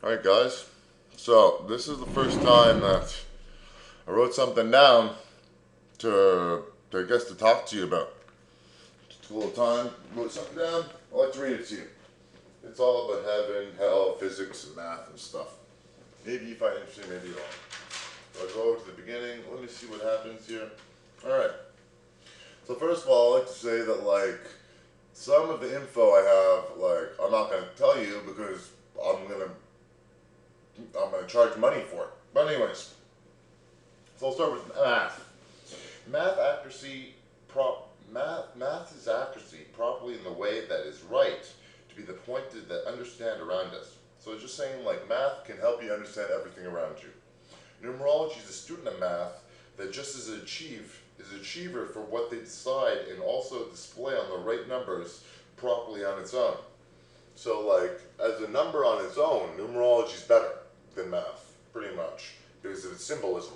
Alright guys, so this is the first time that I wrote something down to I guess to talk to you about. Just a little time, wrote something down, I'd like to read it to you. It's all about heaven, hell, physics, and math and stuff. Maybe you find it interesting, maybe you don't. So I'll go over to the beginning, let me see what happens here. Alright, so first of all I'd like to say that some of the info I have, I'm not going to tell you because I'm gonna charge money for it. But anyways, so I'll start with math. Math is accuracy properly in the way that is right to be the pointed that understand around us. So it's just saying math can help you understand everything around you. Numerology is a student of math that just is an achiever for what they decide and also display on the right numbers properly on its own. So as a number on its own, numerology is better than math, pretty much, because of its symbolism.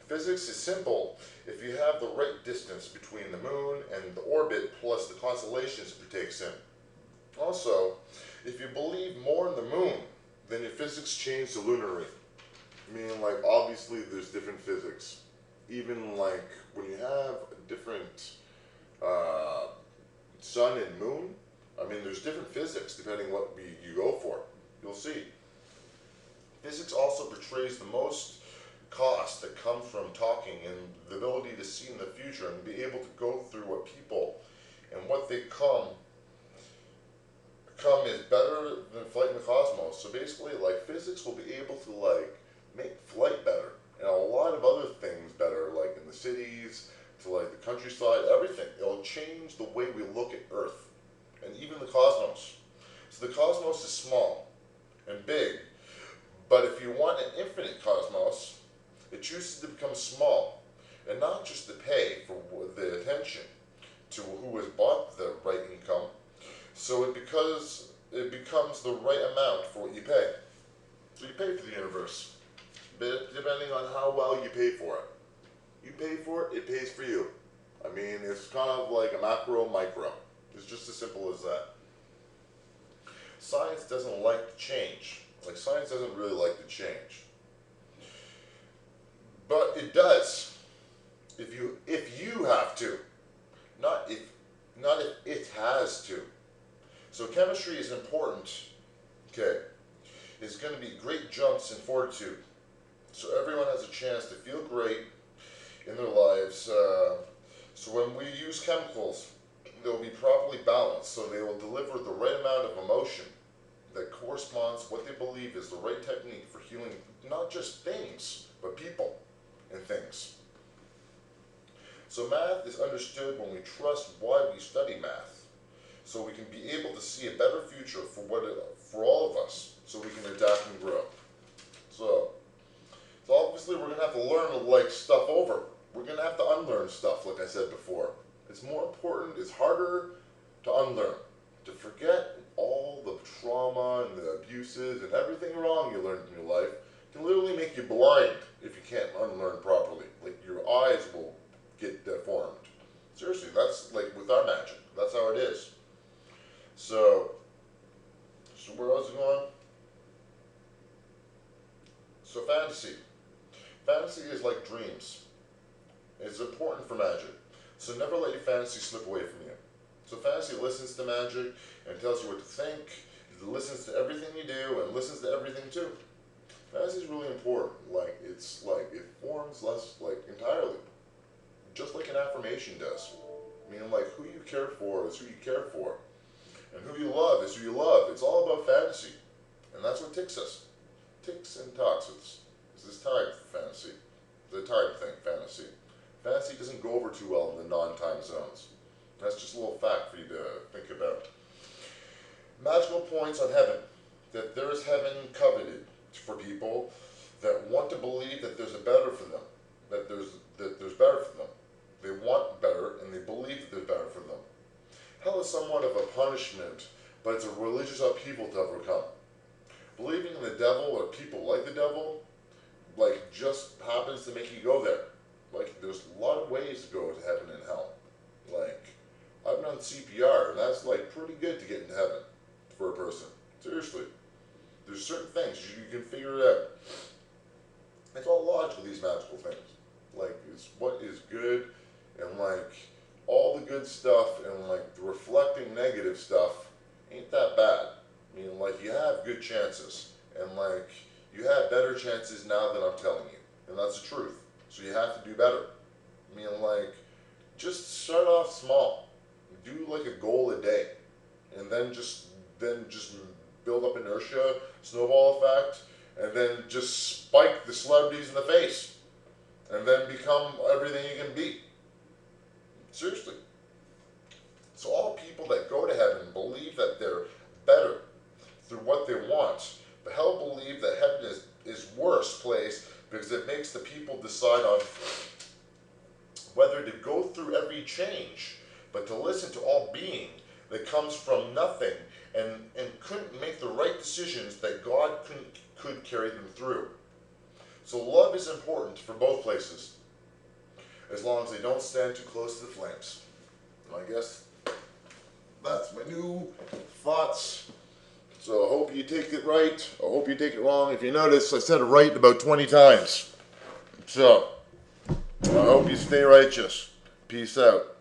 Physics is simple if you have the right distance between the moon and the orbit plus the constellations it takes in. Also, if you believe more in the moon, then your physics change to lunary. Meaning obviously there's different physics. Even when you have a different sun and moon, there's different physics depending what you go for. You'll see. Physics also portrays the most cost that comes from talking and the ability to see in the future and be able to go through what people and what they come is better than flight in the cosmos. So basically, physics will be able to make flight better and a lot of other things better, in the cities, to the countryside, everything. It'll change the way we look at Earth and even the cosmos. So the cosmos is small and big, but if you want an infinite cosmos, it chooses to become small and not just to pay for the attention to who has bought the right income. So it becomes the right amount for what you pay. So you pay for the universe, depending on how well you pay for it. You pay for it, it pays for you. It's kind of like a macro, micro. It's just as simple as that. Science doesn't like to change. Science doesn't really like to change. But it does. If you have to. Not if it has to. So chemistry is important. Okay. It's going to be great jumps in fortitude. So everyone has a chance to feel great in their lives. So when we use chemicals, they'll be properly balanced. So they will deliver the right amount of emotion that corresponds to what they believe is the right technique for healing not just things, but people and things. So math is understood when we trust why we study math. So we can be able to see a better future for all of us, so we can adapt and grow. So obviously we're going to have to learn stuff over. We're going to have to unlearn stuff, like I said before. It's more important, it's harder to unlearn. To forget all the trauma and the abuses and everything wrong you learned in your life can literally make you blind if you can't unlearn properly. Your eyes will get deformed. Seriously, that's with our magic. That's how it is. So where was it going? So fantasy. Fantasy is like dreams. It's important for magic. So never let your fantasy slip away from you. So fantasy listens to magic and tells you what to think. It listens to everything you do and listens to everything too. Fantasy is really important. It forms less entirely. Just like an affirmation does. Who you care for is who you care for. And who you love is who you love. It's all about fantasy. And that's what ticks us. Ticks and talks. It's this time fantasy. The time thing, fantasy. Fantasy doesn't go over too well in the non-time zones. That's just a little fact for you to think about. Magical points on heaven. That there is heaven coveted for people that want to believe that there's a better for them. That there's better for them. They want better and they believe that there's better for them. Hell is somewhat of a punishment, but it's a religious upheaval to overcome. Believing in the devil or people like the devil, just happens to make you go there. There's a lot of ways to go to heaven and hell. I've done CPR, and that's pretty good to get into heaven for a person. Seriously. There's certain deflecting negative stuff ain't that bad. I mean, like, you have good chances, and like, you have better chances now than I'm telling you, and that's the truth. So you have to do better. I mean, like, just start off small. Do like a goal a day, and then just build up inertia, snowball effect, and then just spike the celebrities in the face, and then become everything you can be. Seriously. So all people that go to heaven believe that they're better through what they want, but hell believe that heaven is worse place because it makes the people decide on whether to go through every change, but to listen to all being that comes from nothing and couldn't make the right decisions that God could carry them through. So love is important for both places, as long as they don't stand too close to the flames. And I guess that's my new thoughts. So I hope you take it right. I hope you take it wrong. If you notice, I said it right about 20 times. So I hope you stay righteous. Peace out.